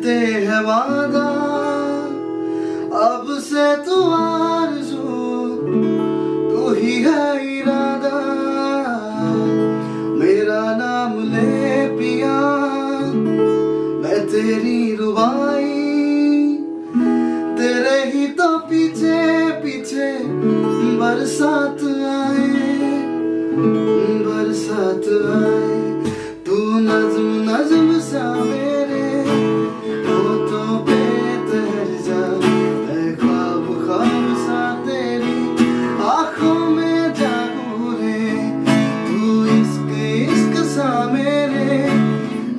करते हैं वादा अब से तू आरज़ू, तू ही है इरादा। मेरा नाम ले पिया, मैं तेरी रुबाई, तेरे ही तो पीछे पीछे बरसात आए, बरसात आए। तू नज्म नज्म सा मेरे होठों पे तैर जा, मैं ख्वाब ख्वाब सा तेरी आँखों में जागू रे। तू इश्क इश्क सा मेरे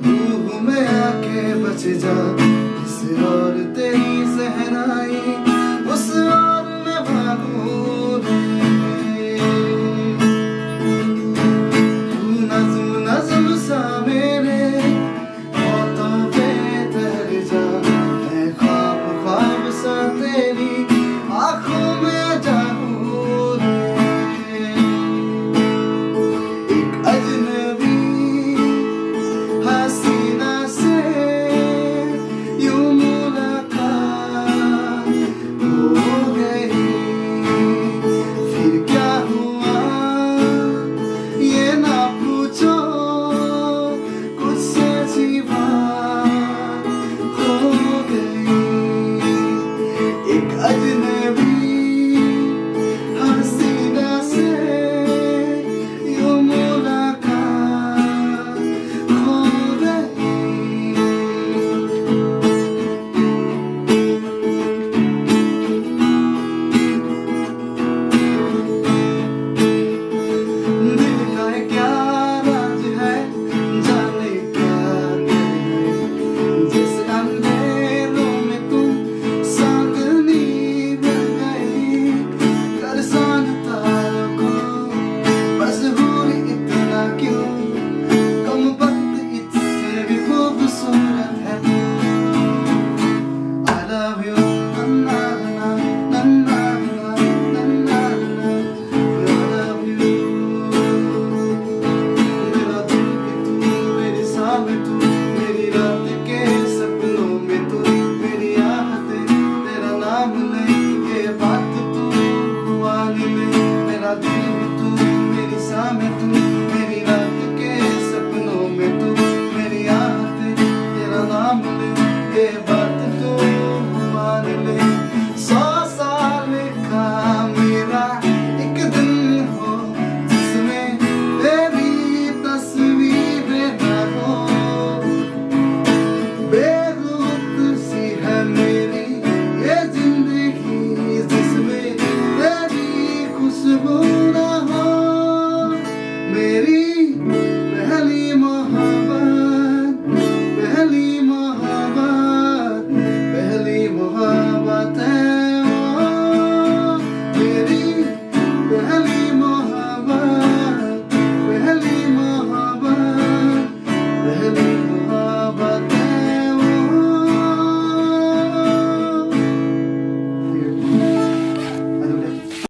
रूह में आके बच जा, किसी और तेरी सहनाई